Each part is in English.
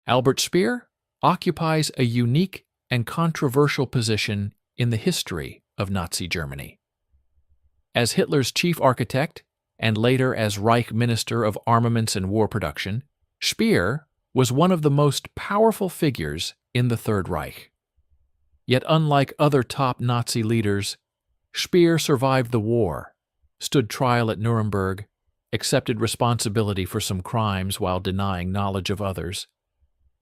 Albert Speer occupies a unique and controversial position in the history of Nazi Germany. As Hitler's chief architect, and later as Reich Minister of Armaments and War Production, Speer was one of the most powerful figures in the Third Reich. Yet unlike other top Nazi leaders, Speer survived the war, stood trial at Nuremberg, accepted responsibility for some crimes while denying knowledge of others,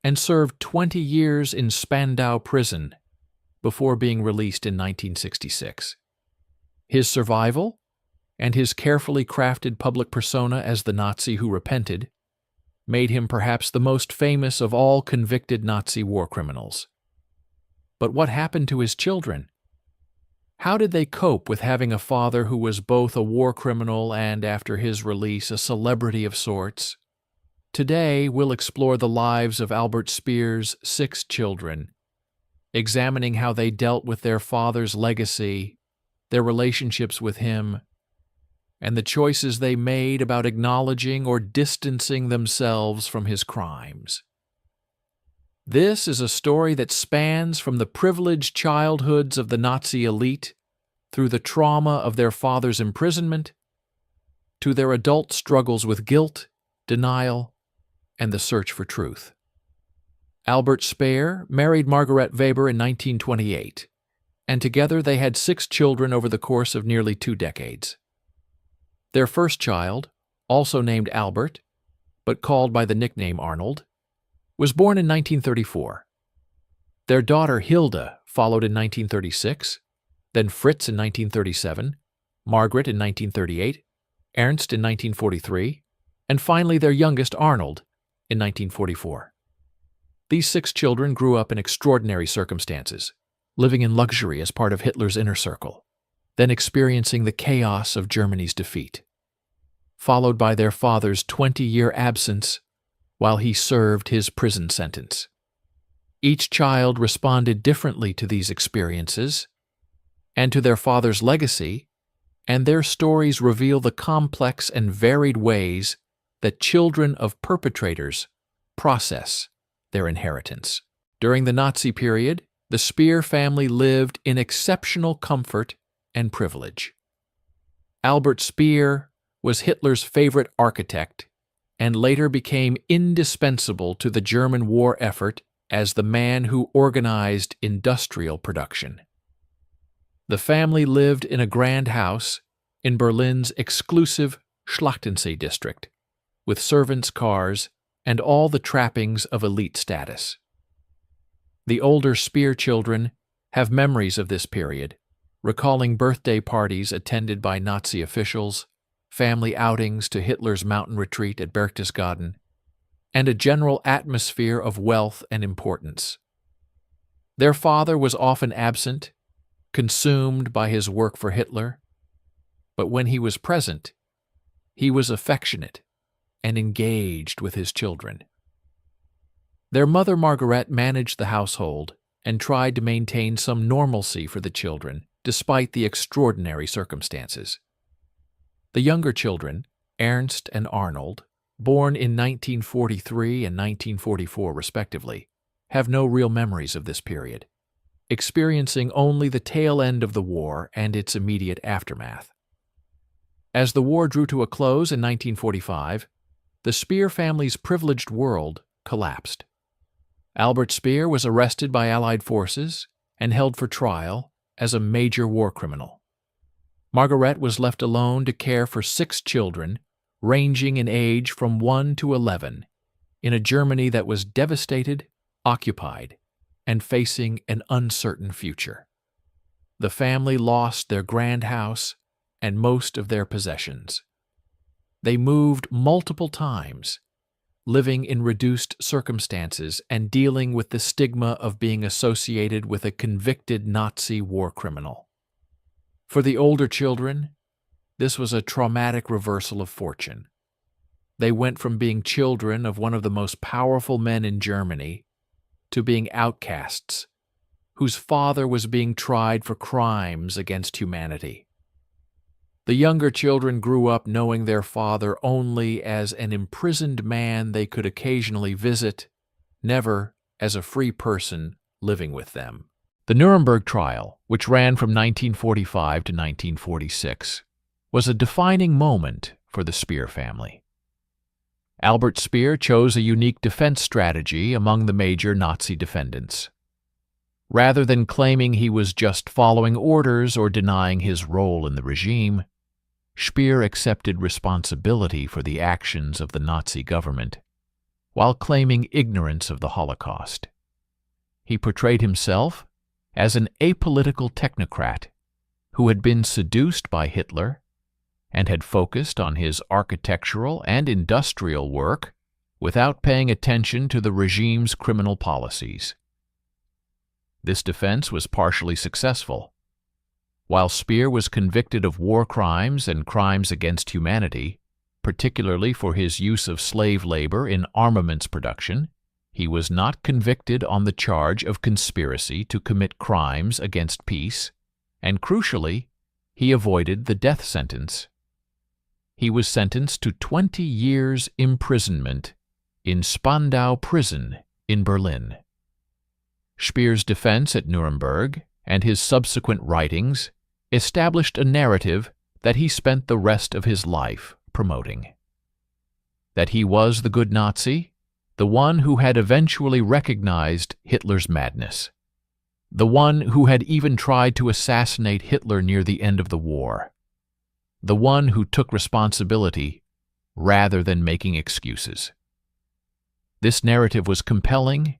and served 20 years in Spandau Prison before being released in 1966. His survival and his carefully crafted public persona as the Nazi who repented made him perhaps the most famous of all convicted Nazi war criminals. But what happened to his children? How did they cope with having a father who was both a war criminal and, after his release, a celebrity of sorts? Today, we'll explore the lives of Albert Speer's 6 children, examining how they dealt with their father's legacy, their relationships with him, and the choices they made about acknowledging or distancing themselves from his crimes. This is a story that spans from the privileged childhoods of the Nazi elite through the trauma of their father's imprisonment to their adult struggles with guilt, denial, and the search for truth. Albert Speer married Margaret Weber in 1928, and together they had 6 children over the course of nearly 2 decades. Their first child, also named Albert, but called by the nickname Arnold, was born in 1934. Their daughter Hilda followed in 1936, then Fritz in 1937, Margaret in 1938, Ernst in 1943, and finally their youngest Arnold in 1944. These 6 children grew up in extraordinary circumstances, living in luxury as part of Hitler's inner circle, then experiencing the chaos of Germany's defeat, followed by their father's 20-year absence while he served his prison sentence. Each child responded differently to these experiences and to their father's legacy, and their stories reveal the complex and varied ways that children of perpetrators process their inheritance. During the Nazi period, the Speer family lived in exceptional comfort and privilege. Albert Speer was Hitler's favorite architect and later became indispensable to the German war effort as the man who organized industrial production. The family lived in a grand house in Berlin's exclusive Schlachtensee district, with servants' cars and all the trappings of elite status. The older Speer children have memories of this period, recalling birthday parties attended by Nazi officials, family outings to Hitler's mountain retreat at Berchtesgaden, and a general atmosphere of wealth and importance. Their father was often absent, consumed by his work for Hitler, but when he was present, he was affectionate and engaged with his children. Their mother Margaret managed the household and tried to maintain some normalcy for the children, despite the extraordinary circumstances. The younger children, Ernst and Arnold, born in 1943 and 1944 respectively, have no real memories of this period, experiencing only the tail end of the war and its immediate aftermath. As the war drew to a close in 1945, the Speer family's privileged world collapsed. Albert Speer was arrested by Allied forces and held for trial as a major war criminal. Margaret was left alone to care for 6 children, ranging in age from 1 to 11, in a Germany that was devastated, occupied, and facing an uncertain future. The family lost their grand house and most of their possessions. They moved multiple times, living in reduced circumstances and dealing with the stigma of being associated with a convicted Nazi war criminal. For the older children, this was a traumatic reversal of fortune. They went from being children of one of the most powerful men in Germany to being outcasts, whose father was being tried for crimes against humanity. The younger children grew up knowing their father only as an imprisoned man they could occasionally visit, never as a free person living with them. The Nuremberg trial, which ran from 1945 to 1946, was a defining moment for the Speer family. Albert Speer chose a unique defense strategy among the major Nazi defendants. Rather than claiming he was just following orders or denying his role in the regime, Speer accepted responsibility for the actions of the Nazi government, while claiming ignorance of the Holocaust. He portrayed himself as an apolitical technocrat who had been seduced by Hitler and had focused on his architectural and industrial work without paying attention to the regime's criminal policies. This defense was partially successful. While Speer was convicted of war crimes and crimes against humanity, particularly for his use of slave labor in armaments production, he was not convicted on the charge of conspiracy to commit crimes against peace, and crucially, he avoided the death sentence. He was sentenced to 20 years' imprisonment in Spandau Prison in Berlin. Speer's defense at Nuremberg and his subsequent writings established a narrative that he spent the rest of his life promoting. That he was the good Nazi, the one who had eventually recognized Hitler's madness, the one who had even tried to assassinate Hitler near the end of the war, the one who took responsibility rather than making excuses. This narrative was compelling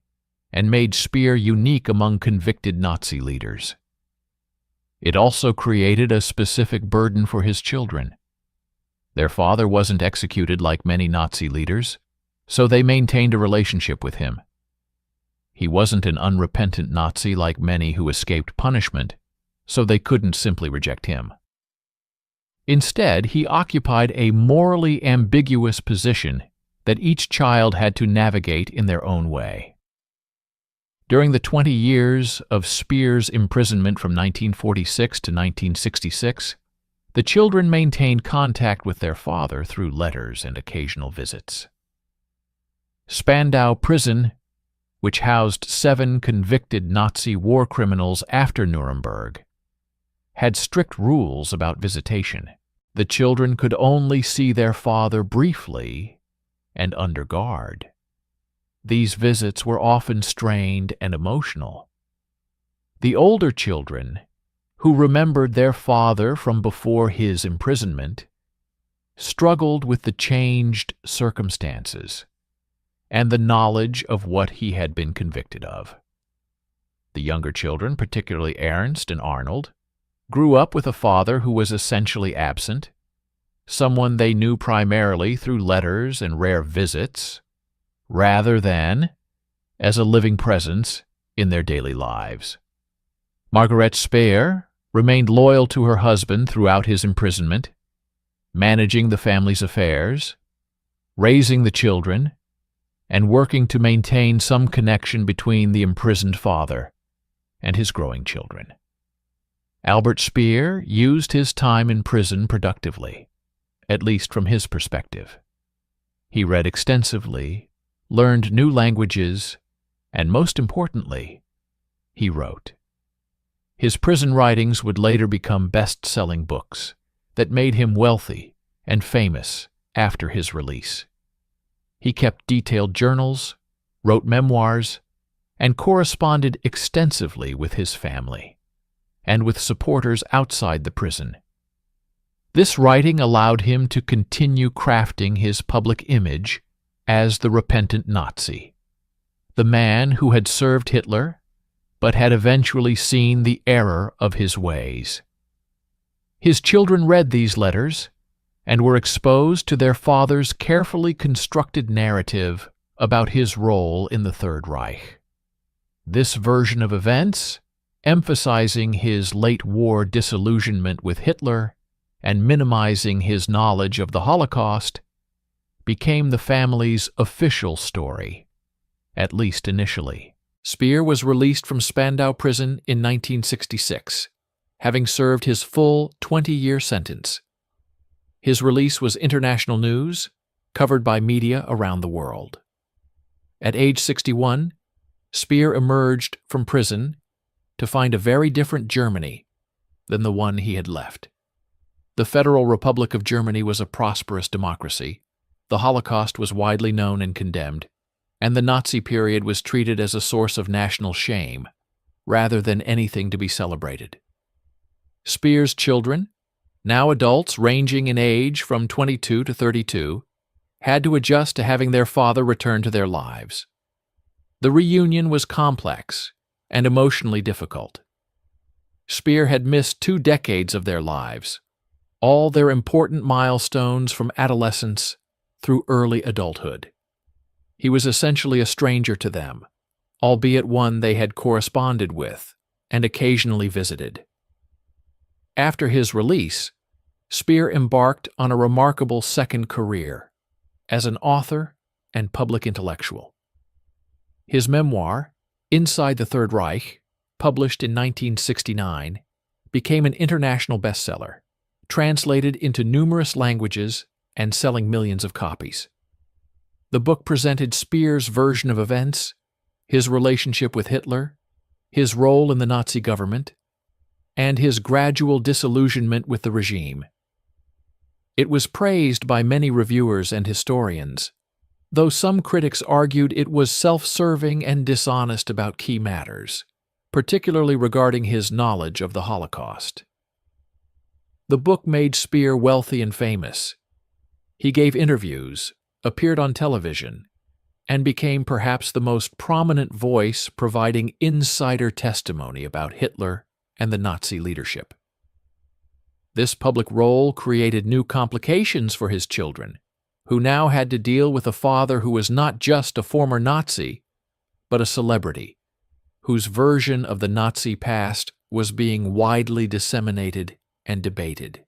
and made Speer unique among convicted Nazi leaders. It also created a specific burden for his children. Their father wasn't executed like many Nazi leaders, so they maintained a relationship with him. He wasn't an unrepentant Nazi like many who escaped punishment, so they couldn't simply reject him. Instead, he occupied a morally ambiguous position that each child had to navigate in their own way. During the 20 years of Speer's imprisonment from 1946 to 1966, the children maintained contact with their father through letters and occasional visits. Spandau Prison, which housed 7 convicted Nazi war criminals after Nuremberg, had strict rules about visitation. The children could only see their father briefly and under guard. These visits were often strained and emotional. The older children, who remembered their father from before his imprisonment, struggled with the changed circumstances and the knowledge of what he had been convicted of. The younger children, particularly Ernst and Arnold, grew up with a father who was essentially absent, someone they knew primarily through letters and rare visits, rather than as a living presence in their daily lives. Margaret Speer remained loyal to her husband throughout his imprisonment, managing the family's affairs, raising the children, and working to maintain some connection between the imprisoned father and his growing children. Albert Speer used his time in prison productively, at least from his perspective. He read extensively, learned new languages, and most importantly, he wrote. His prison writings would later become best-selling books that made him wealthy and famous after his release. He kept detailed journals, wrote memoirs, and corresponded extensively with his family and with supporters outside the prison. This writing allowed him to continue crafting his public image as the repentant Nazi, the man who had served Hitler but had eventually seen the error of his ways. His children read these letters and were exposed to their father's carefully constructed narrative about his role in the Third Reich. This version of events, emphasizing his late-war disillusionment with Hitler and minimizing his knowledge of the Holocaust, became the family's official story, at least initially. Speer was released from Spandau Prison in 1966, having served his full 20-year sentence. His release was international news, covered by media around the world. At age 61, Speer emerged from prison to find a very different Germany than the one he had left. The Federal Republic of Germany was a prosperous democracy, the Holocaust was widely known and condemned, and the Nazi period was treated as a source of national shame, rather than anything to be celebrated. Speer's children, now adults ranging in age from 22 to 32, had to adjust to having their father return to their lives. The reunion was complex and emotionally difficult. Speer had missed 2 decades of their lives, all their important milestones from adolescence through early adulthood. He was essentially a stranger to them, albeit one they had corresponded with and occasionally visited. After his release, Speer embarked on a remarkable second career as an author and public intellectual. His memoir, Inside the Third Reich, published in 1969, became an international bestseller, translated into numerous languages and selling millions of copies. The book presented Speer's version of events, his relationship with Hitler, his role in the Nazi government, and his gradual disillusionment with the regime. It was praised by many reviewers and historians, though some critics argued it was self-serving and dishonest about key matters, particularly regarding his knowledge of the Holocaust. The book made Speer wealthy and famous. He gave interviews, appeared on television, and became perhaps the most prominent voice providing insider testimony about Hitler and the Nazi leadership. This public role created new complications for his children, who now had to deal with a father who was not just a former Nazi, but a celebrity, whose version of the Nazi past was being widely disseminated and debated.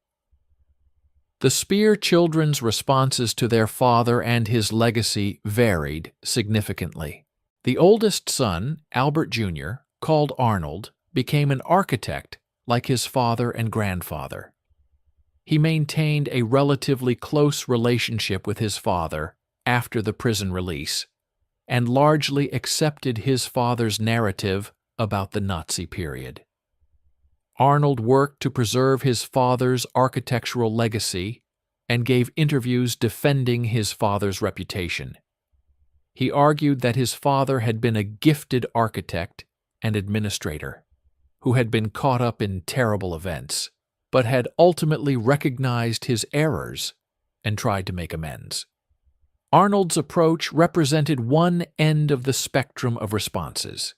The Speer children's responses to their father and his legacy varied significantly. The oldest son, Albert Jr., called Arnold, became an architect like his father and grandfather. He maintained a relatively close relationship with his father after the prison release, and largely accepted his father's narrative about the Nazi period. Arnold worked to preserve his father's architectural legacy and gave interviews defending his father's reputation. He argued that his father had been a gifted architect and administrator who had been caught up in terrible events, but had ultimately recognized his errors and tried to make amends. Arnold's approach represented one end of the spectrum of responses,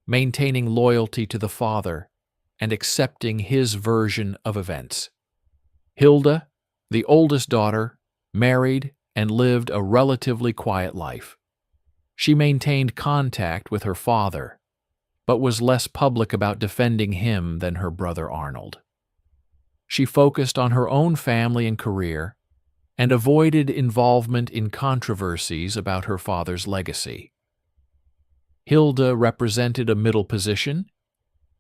maintaining loyalty to the father and accepting his version of events. Hilda, the oldest daughter, married and lived a relatively quiet life. She maintained contact with her father, but was less public about defending him than her brother Arnold. She focused on her own family and career and avoided involvement in controversies about her father's legacy. Hilda represented a middle position,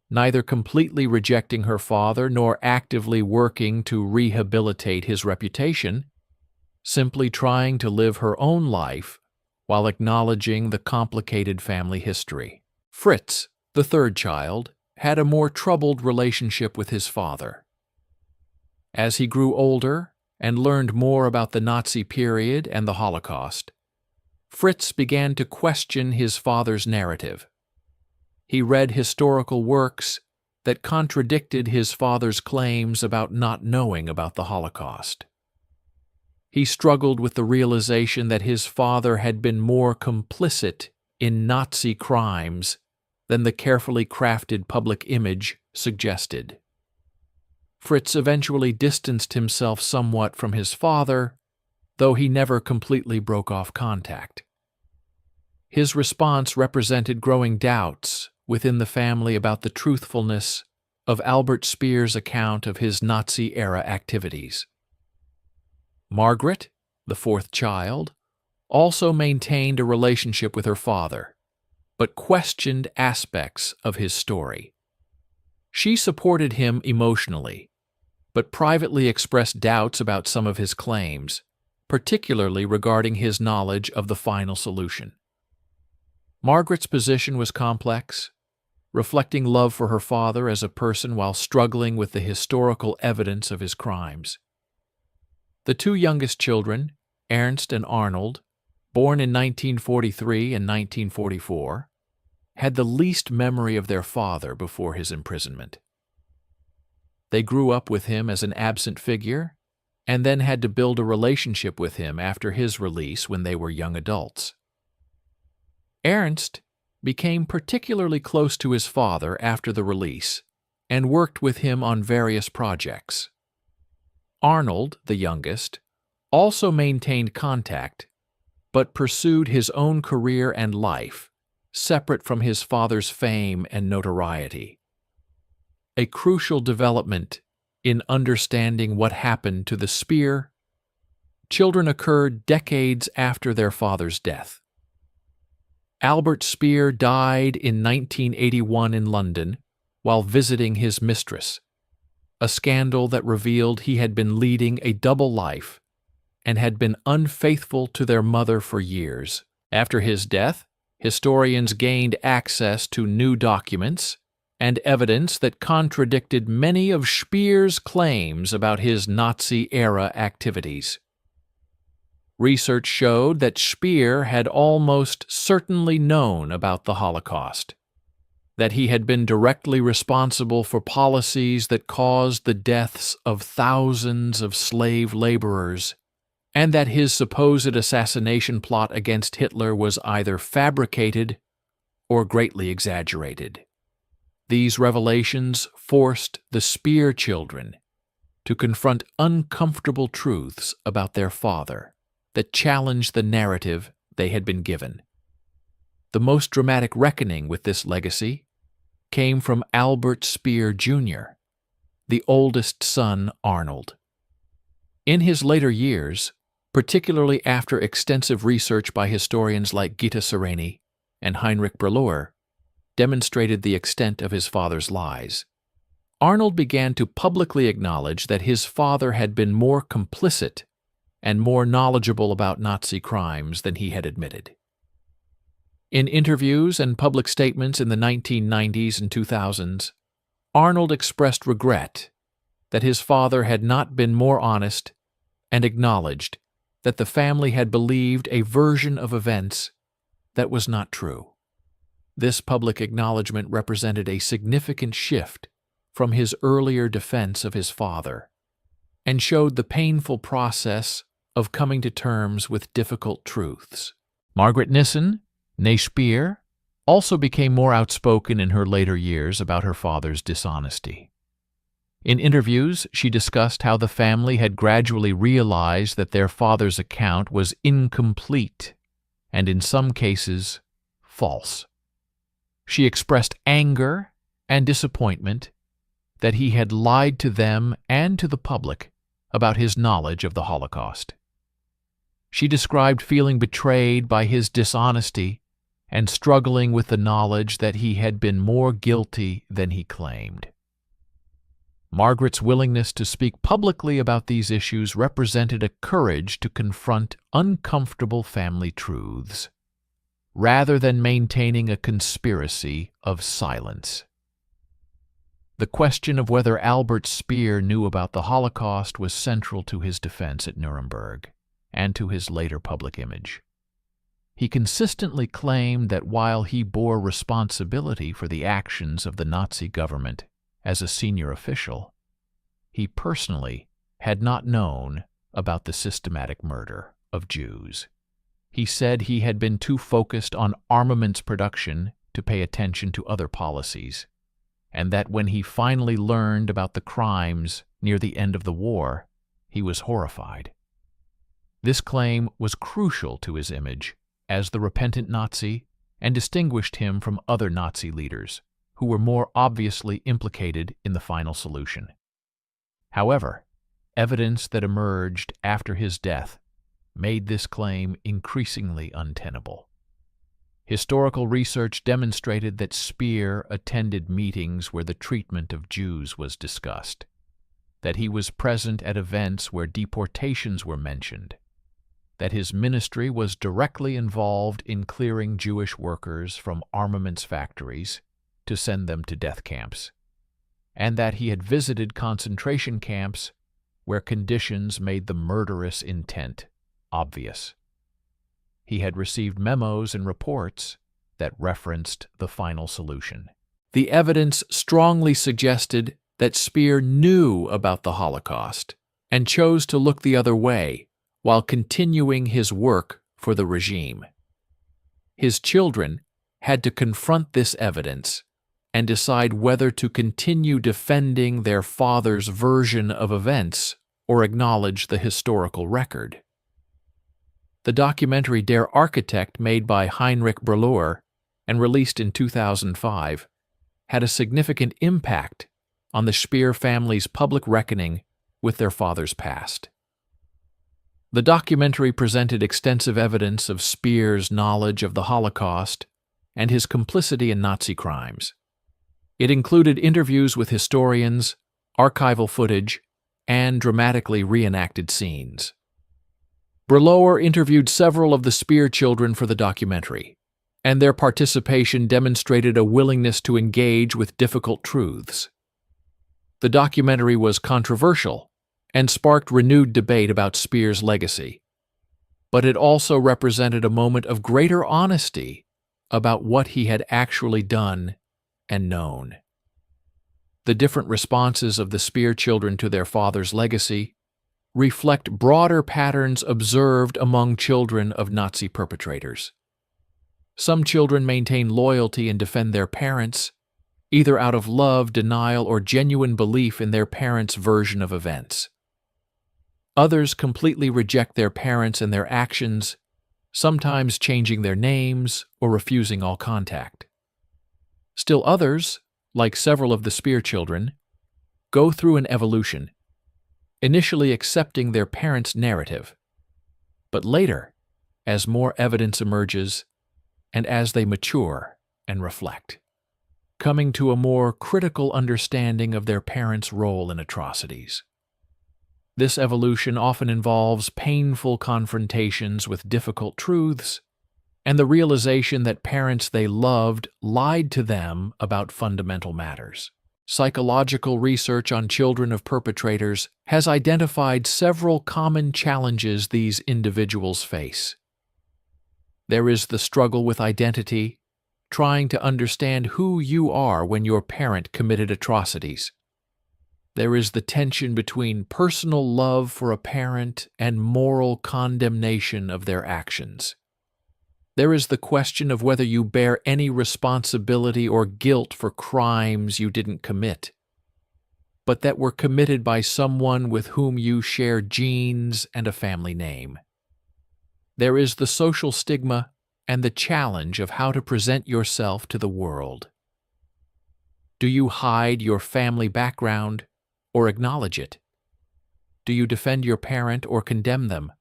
neither completely rejecting her father nor actively working to rehabilitate his reputation, simply trying to live her own life while acknowledging the complicated family history. Fritz, the third child, had a more troubled relationship with his father. As he grew older and learned more about the Nazi period and the Holocaust, Fritz began to question his father's narrative. He read historical works that contradicted his father's claims about not knowing about the Holocaust. He struggled with the realization that his father had been more complicit in Nazi crimes than the carefully crafted public image suggested. Fritz eventually distanced himself somewhat from his father, though he never completely broke off contact. His response represented growing doubts within the family about the truthfulness of Albert Speer's account of his Nazi-era activities. Margaret, the fourth child, also maintained a relationship with her father, but questioned aspects of his story. She supported him emotionally, but privately expressed doubts about some of his claims, particularly regarding his knowledge of the final solution. Margaret's position was complex, reflecting love for her father as a person while struggling with the historical evidence of his crimes. The two youngest children, Ernst and Arnold, born in 1943 and 1944, had the least memory of their father before his imprisonment. They grew up with him as an absent figure and then had to build a relationship with him after his release when they were young adults. Ernst became particularly close to his father after the release and worked with him on various projects. Arnold, the youngest, also maintained contact, but pursued his own career and life, separate from his father's fame and notoriety. A crucial development in understanding what happened to the Speer children occurred decades after their father's death. Albert Speer died in 1981 in London while visiting his mistress, a scandal that revealed he had been leading a double life and had been unfaithful to their mother for years. After his death, historians gained access to new documents and evidence that contradicted many of Speer's claims about his Nazi-era activities. Research showed that Speer had almost certainly known about the Holocaust, that he had been directly responsible for policies that caused the deaths of thousands of slave laborers, and that his supposed assassination plot against Hitler was either fabricated or greatly exaggerated. These revelations forced the Speer children to confront uncomfortable truths about their father that challenged the narrative they had been given. The most dramatic reckoning with this legacy came from Albert Speer Jr., the oldest son, Arnold. In his later years, particularly after extensive research by historians like Gitta Sereni and Heinrich Breuer demonstrated the extent of his father's lies, Arnold began to publicly acknowledge that his father had been more complicit and more knowledgeable about Nazi crimes than he had admitted. In interviews and public statements in the 1990s and 2000s, Arnold expressed regret that his father had not been more honest and acknowledged that the family had believed a version of events that was not true. This public acknowledgement represented a significant shift from his earlier defense of his father and showed the painful process of coming to terms with difficult truths. Margaret Nissen, née Speer, also became more outspoken in her later years about her father's dishonesty. In interviews, she discussed how the family had gradually realized that their father's account was incomplete and, in some cases, false. She expressed anger and disappointment that he had lied to them and to the public about his knowledge of the Holocaust. She described feeling betrayed by his dishonesty and struggling with the knowledge that he had been more guilty than he claimed. Margaret's willingness to speak publicly about these issues represented a courage to confront uncomfortable family truths, rather than maintaining a conspiracy of silence. The question of whether Albert Speer knew about the Holocaust was central to his defense at Nuremberg and to his later public image. He consistently claimed that while he bore responsibility for the actions of the Nazi government as a senior official, he personally had not known about the systematic murder of Jews. He said he had been too focused on armaments production to pay attention to other policies, and that when he finally learned about the crimes near the end of the war, he was horrified. This claim was crucial to his image as the repentant Nazi and distinguished him from other Nazi leaders who were more obviously implicated in the final solution. However, evidence that emerged after his death made this claim increasingly untenable. Historical research demonstrated that Speer attended meetings where the treatment of Jews was discussed, that he was present at events where deportations were mentioned, that his ministry was directly involved in clearing Jewish workers from armaments factories to send them to death camps, and that he had visited concentration camps where conditions made the murderous intent obvious. He had received memos and reports that referenced the final solution. The evidence strongly suggested that Speer knew about the Holocaust and chose to look the other way while continuing his work for the regime. His children had to confront this evidence and decide whether to continue defending their father's version of events or acknowledge the historical record. The documentary Der Architekt, made by Heinrich Breuer and released in 2005, had a significant impact on the Speer family's public reckoning with their father's past. The documentary presented extensive evidence of Speer's knowledge of the Holocaust and his complicity in Nazi crimes. It included interviews with historians, archival footage, and dramatically reenacted scenes. Breuer interviewed several of the Speer children for the documentary, and their participation demonstrated a willingness to engage with difficult truths. The documentary was controversial and sparked renewed debate about Speer's legacy, but it also represented a moment of greater honesty about what he had actually done and known. The different responses of the Speer children to their father's legacy reflect broader patterns observed among children of Nazi perpetrators. Some children maintain loyalty and defend their parents, either out of love, denial, or genuine belief in their parents' version of events. Others completely reject their parents and their actions, sometimes changing their names or refusing all contact. Still others, like several of the Speer children, go through an evolution, initially accepting their parents' narrative, but later, as more evidence emerges and as they mature and reflect, coming to a more critical understanding of their parents' role in atrocities. This evolution often involves painful confrontations with difficult truths and the realization that parents they loved lied to them about fundamental matters. Psychological research on children of perpetrators has identified several common challenges these individuals face. There is the struggle with identity, trying to understand who you are when your parent committed atrocities. There is the tension between personal love for a parent and moral condemnation of their actions. There is the question of whether you bear any responsibility or guilt for crimes you didn't commit, but that were committed by someone with whom you share genes and a family name. There is the social stigma and the challenge of how to present yourself to the world. Do you hide your family background or acknowledge it? Do you defend your parent or condemn them?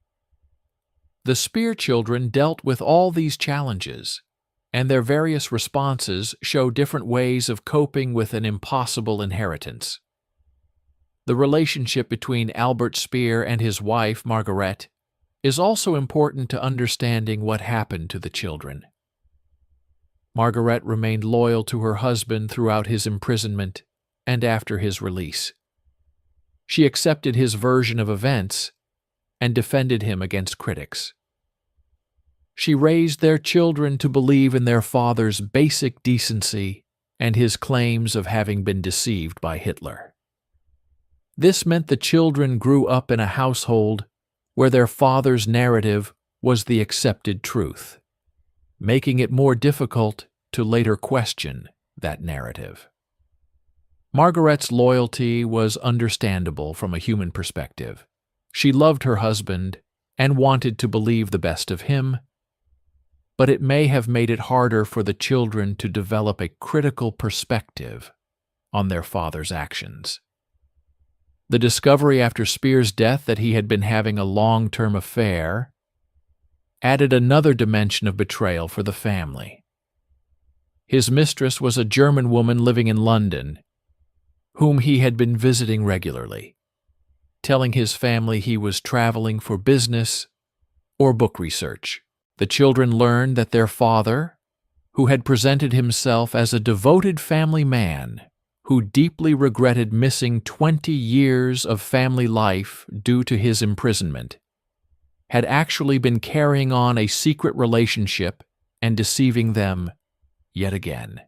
The Speer children dealt with all these challenges, and their various responses show different ways of coping with an impossible inheritance. The relationship between Albert Speer and his wife, Margaret, is also important to understanding what happened to the children. Margaret remained loyal to her husband throughout his imprisonment and after his release. She accepted his version of events and defended him against critics. She raised their children to believe in their father's basic decency and his claims of having been deceived by Hitler. This meant the children grew up in a household where their father's narrative was the accepted truth, making it more difficult to later question that narrative. Margaret's loyalty was understandable from a human perspective. She loved her husband and wanted to believe the best of him, but it may have made it harder for the children to develop a critical perspective on their father's actions. The discovery after Speer's death that he had been having a long-term affair added another dimension of betrayal for the family. His mistress was a German woman living in London, whom he had been visiting regularly, telling his family he was traveling for business or book research. The children learned that their father, who had presented himself as a devoted family man, who deeply regretted missing 20 years of family life due to his imprisonment, had actually been carrying on a secret relationship and deceiving them yet again.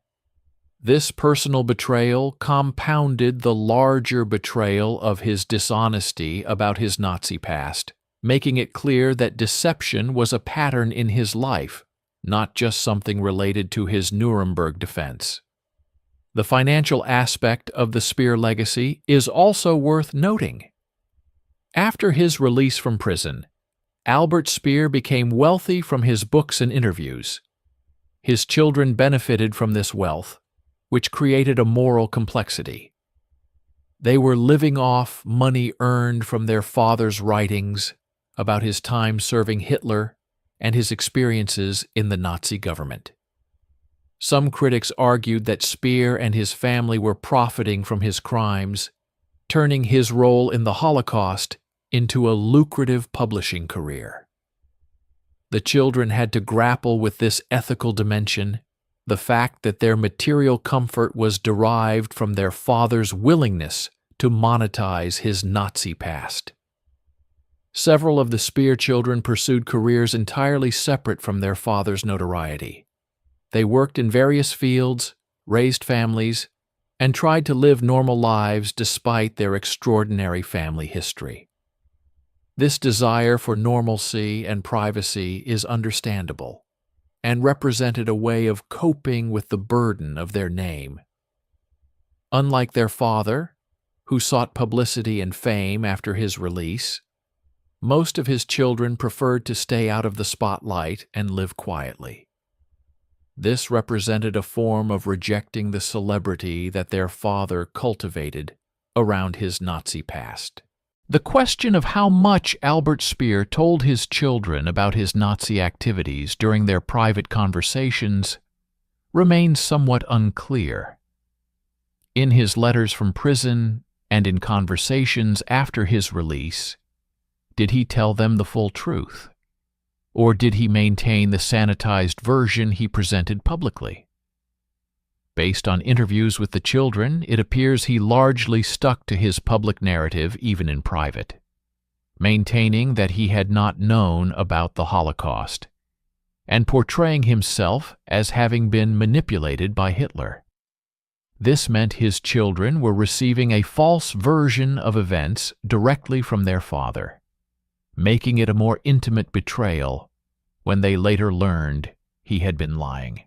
This personal betrayal compounded the larger betrayal of his dishonesty about his Nazi past, making it clear that deception was a pattern in his life, not just something related to his Nuremberg defense. The financial aspect of the Speer legacy is also worth noting. After his release from prison, Albert Speer became wealthy from his books and interviews. His children benefited from this wealth, which created a moral complexity. They were living off money earned from their father's writings about his time serving Hitler and his experiences in the Nazi government. Some critics argued that Speer and his family were profiting from his crimes, turning his role in the Holocaust into a lucrative publishing career. The children had to grapple with this ethical dimension, the fact that their material comfort was derived from their father's willingness to monetize his Nazi past. Several of the Speer children pursued careers entirely separate from their father's notoriety. They worked in various fields, raised families, and tried to live normal lives despite their extraordinary family history. This desire for normalcy and privacy is understandable, and represented a way of coping with the burden of their name. Unlike their father, who sought publicity and fame after his release, most of his children preferred to stay out of the spotlight and live quietly. This represented a form of rejecting the celebrity that their father cultivated around his Nazi past. The question of how much Albert Speer told his children about his Nazi activities during their private conversations remains somewhat unclear. In his letters from prison and in conversations after his release, did he tell them the full truth? Or did he maintain the sanitized version he presented publicly? Based on interviews with the children, it appears he largely stuck to his public narrative even in private, maintaining that he had not known about the Holocaust, and portraying himself as having been manipulated by Hitler. This meant his children were receiving a false version of events directly from their father, making it a more intimate betrayal when they later learned he had been lying.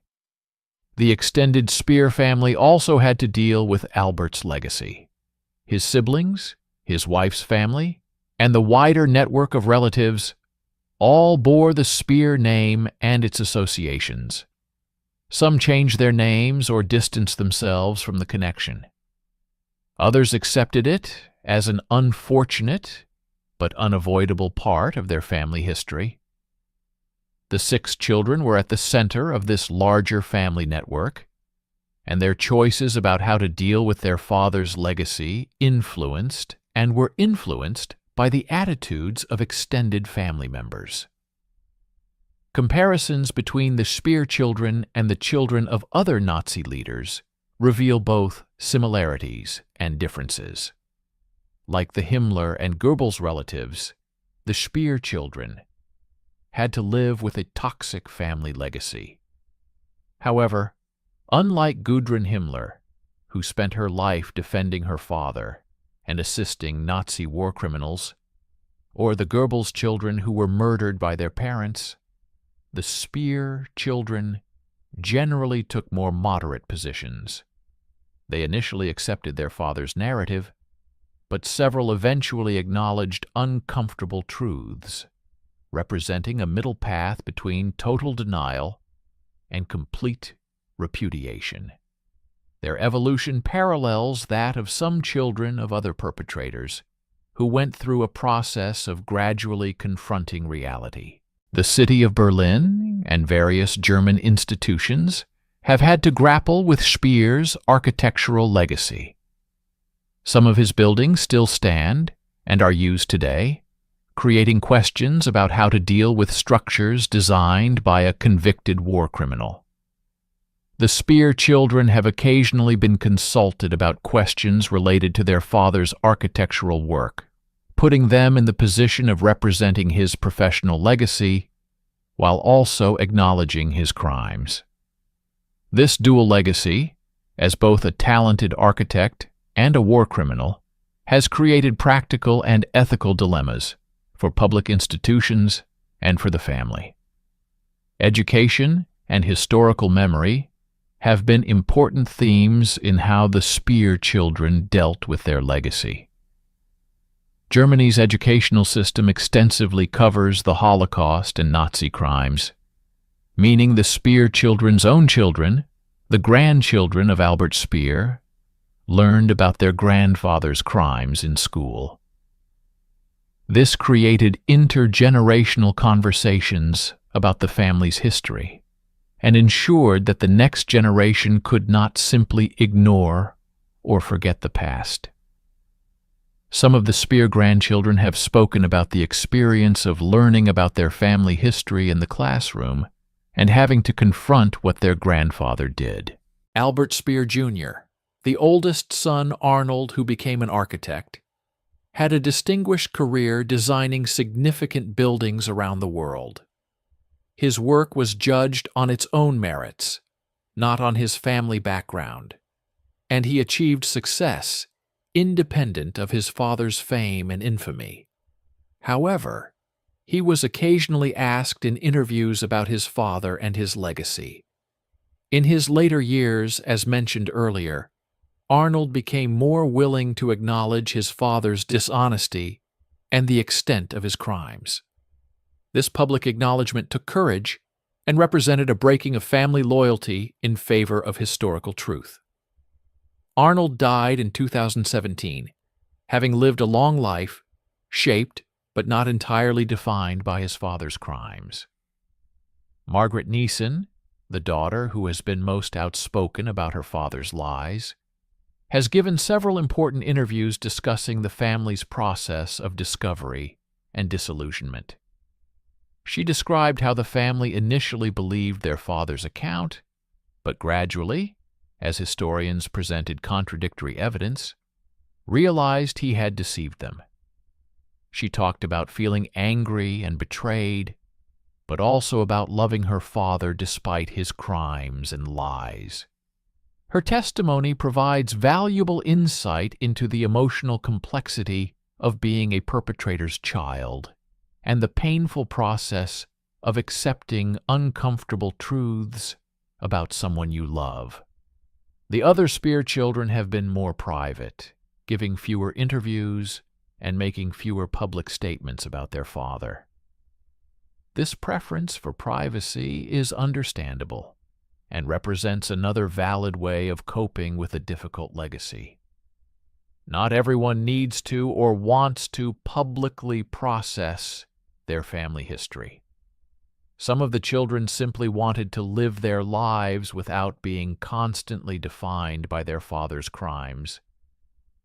The extended Speer family also had to deal with Albert's legacy. His siblings, his wife's family, and the wider network of relatives all bore the Speer name and its associations. Some changed their names or distanced themselves from the connection. Others accepted it as an unfortunate but unavoidable part of their family history. The 6 children were at the center of this larger family network, and their choices about how to deal with their father's legacy were influenced by the attitudes of extended family members. Comparisons between the Speer children and the children of other Nazi leaders reveal both similarities and differences. Like the Himmler and Goebbels relatives, the Speer children had to live with a toxic family legacy. However, unlike Gudrun Himmler, who spent her life defending her father and assisting Nazi war criminals, or the Goebbels children who were murdered by their parents, the Speer children generally took more moderate positions. They initially accepted their father's narrative, but several eventually acknowledged uncomfortable truths, representing a middle path between total denial and complete repudiation. Their evolution parallels that of some children of other perpetrators who went through a process of gradually confronting reality. The city of Berlin and various German institutions have had to grapple with Speer's architectural legacy. Some of his buildings still stand and are used today, creating questions about how to deal with structures designed by a convicted war criminal. The Speer children have occasionally been consulted about questions related to their father's architectural work, putting them in the position of representing his professional legacy while also acknowledging his crimes. This dual legacy, as both a talented architect and a war criminal, has created practical and ethical dilemmas for public institutions and for the family. Education and historical memory have been important themes in how the Speer children dealt with their legacy. Germany's educational system extensively covers the Holocaust and Nazi crimes, meaning the Speer children's own children, the grandchildren of Albert Speer, learned about their grandfather's crimes in school. This created intergenerational conversations about the family's history and ensured that the next generation could not simply ignore or forget the past. Some of the Speer grandchildren have spoken about the experience of learning about their family history in the classroom and having to confront what their grandfather did. Albert Speer Jr., the oldest son Arnold, who became an architect, had a distinguished career designing significant buildings around the world. His work was judged on its own merits, not on his family background, and he achieved success independent of his father's fame and infamy. However, he was occasionally asked in interviews about his father and his legacy. In his later years, as mentioned earlier, Arnold became more willing to acknowledge his father's dishonesty and the extent of his crimes. This public acknowledgement took courage and represented a breaking of family loyalty in favor of historical truth. Arnold died in 2017, having lived a long life, shaped but not entirely defined by his father's crimes. Margaret Neeson, the daughter who has been most outspoken about her father's lies, has given several important interviews discussing the family's process of discovery and disillusionment. She described how the family initially believed their father's account, but gradually, as historians presented contradictory evidence, realized he had deceived them. She talked about feeling angry and betrayed, but also about loving her father despite his crimes and lies. Her testimony provides valuable insight into the emotional complexity of being a perpetrator's child and the painful process of accepting uncomfortable truths about someone you love. The other Speer children have been more private, giving fewer interviews and making fewer public statements about their father. This preference for privacy is understandable and represents another valid way of coping with a difficult legacy. Not everyone needs to or wants to publicly process their family history. Some of the children simply wanted to live their lives without being constantly defined by their father's crimes,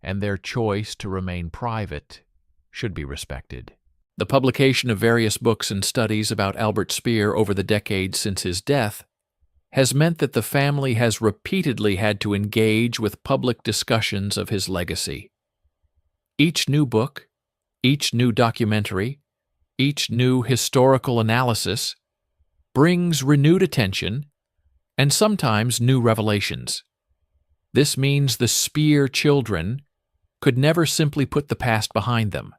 and their choice to remain private should be respected. The publication of various books and studies about Albert Speer over the decades since his death has meant that the family has repeatedly had to engage with public discussions of his legacy. Each new book, each new documentary, each new historical analysis brings renewed attention and sometimes new revelations. This means the Speer children could never simply put the past behind them.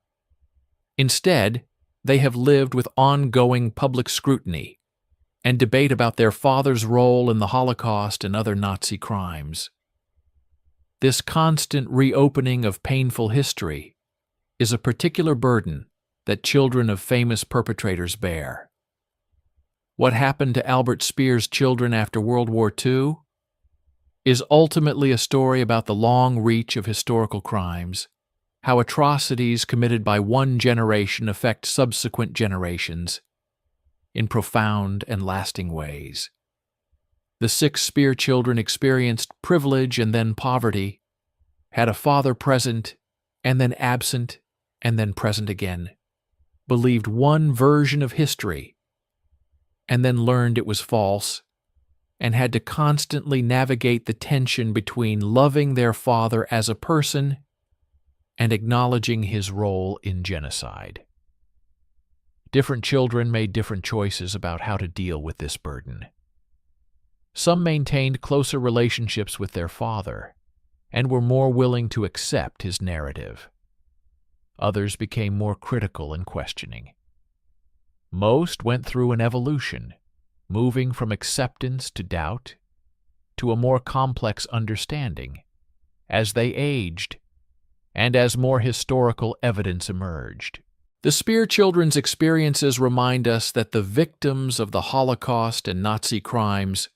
Instead, they have lived with ongoing public scrutiny and debate about their father's role in the Holocaust and other Nazi crimes. This constant reopening of painful history is a particular burden that children of famous perpetrators bear. What happened to Albert Speer's children after World War II is ultimately a story about the long reach of historical crimes, how atrocities committed by one generation affect subsequent generations in profound and lasting ways. The 6 Speer children experienced privilege and then poverty, had a father present and then absent and then present again. believed one version of history and then learned it was false and had to constantly navigate the tension between loving their father as a person and acknowledging his role in genocide. Different children made different choices about how to deal with this burden. Some maintained closer relationships with their father and were more willing to accept his narrative. Others became more critical and questioning. Most went through an evolution, moving from acceptance to doubt to a more complex understanding as they aged and as more historical evidence emerged. The Speer children's experiences remind us that the victims of the Holocaust and Nazi crimes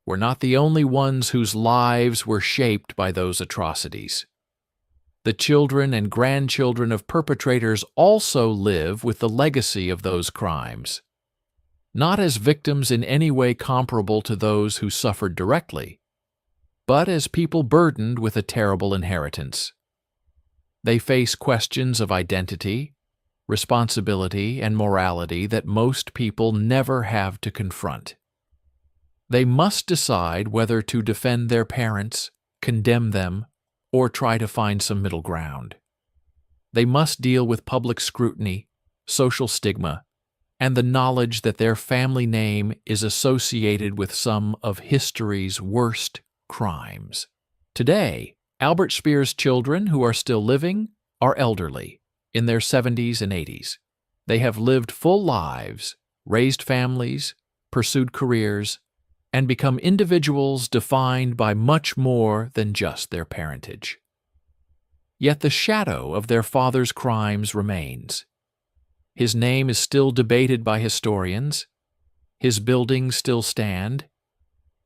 were not the only ones whose lives were shaped by those atrocities. The children and grandchildren of perpetrators also live with the legacy of those crimes, not as victims in any way comparable to those who suffered directly, but as people burdened with a terrible inheritance. They face questions of identity, responsibility, and morality that most people never have to confront. They must decide whether to defend their parents, condemn them, or try to find some middle ground. They must deal with public scrutiny, social stigma, and the knowledge that their family name is associated with some of history's worst crimes. Today, Albert Speer's children, who are still living, are elderly, in their 70s and 80s. They have lived full lives, raised families, pursued careers, and become individuals defined by much more than just their parentage. Yet the shadow of their father's crimes remains. His name is still debated by historians, his buildings still stand,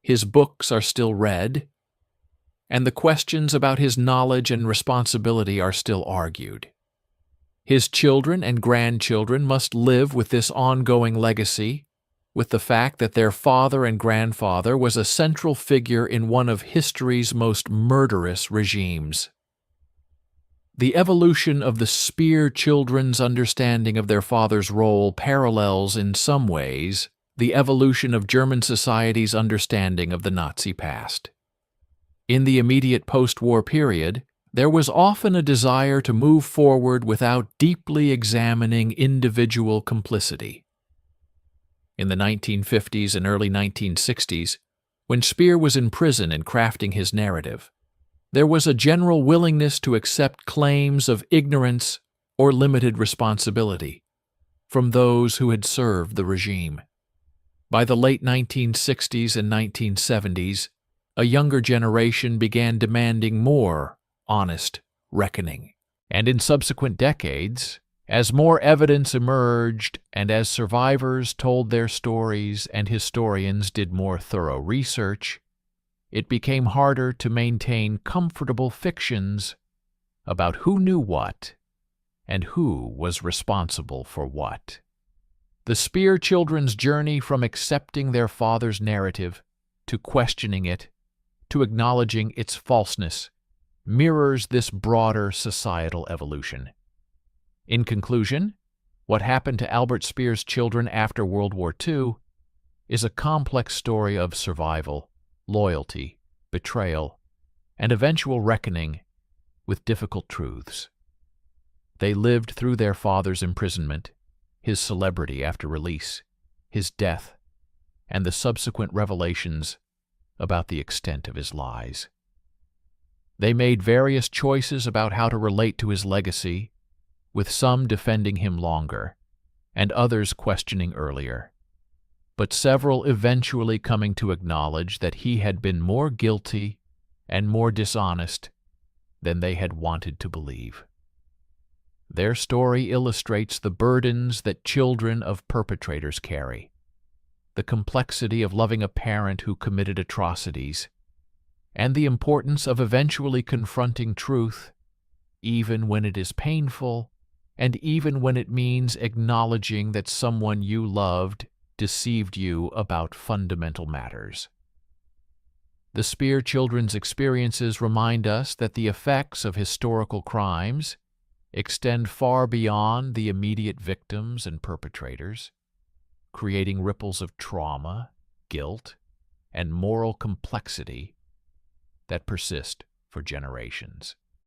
his books are still read, and the questions about his knowledge and responsibility are still argued. His children and grandchildren must live with this ongoing legacy, with the fact that their father and grandfather was a central figure in one of history's most murderous regimes. The evolution of the Speer children's understanding of their father's role parallels, in some ways, the evolution of German society's understanding of the Nazi past. In the immediate post-war period, there was often a desire to move forward without deeply examining individual complicity. In the 1950s and early 1960s, when Speer was in prison and crafting his narrative, there was a general willingness to accept claims of ignorance or limited responsibility from those who had served the regime. By the late 1960s and 1970s, a younger generation began demanding more honest reckoning. And in subsequent decades, as more evidence emerged and as survivors told their stories and historians did more thorough research, it became harder to maintain comfortable fictions about who knew what and who was responsible for what. The Speer children's journey from accepting their father's narrative to questioning it to acknowledging its falseness mirrors this broader societal evolution. In conclusion, what happened to Albert Speer's children after World War II is a complex story of survival, loyalty, betrayal, and eventual reckoning with difficult truths. They lived through their father's imprisonment, his celebrity after release, his death, and the subsequent revelations about the extent of his lies. They made various choices about how to relate to his legacy, with some defending him longer, and others questioning earlier, but several eventually coming to acknowledge that he had been more guilty and more dishonest than they had wanted to believe. Their story illustrates the burdens that children of perpetrators carry, the complexity of loving a parent who committed atrocities, and the importance of eventually confronting truth, even when it is painful, and even when it means acknowledging that someone you loved deceived you about fundamental matters. The Speer children's experiences remind us that the effects of historical crimes, extend far beyond the immediate victims and perpetrators, creating ripples of trauma, guilt, and moral complexity that persist for generations.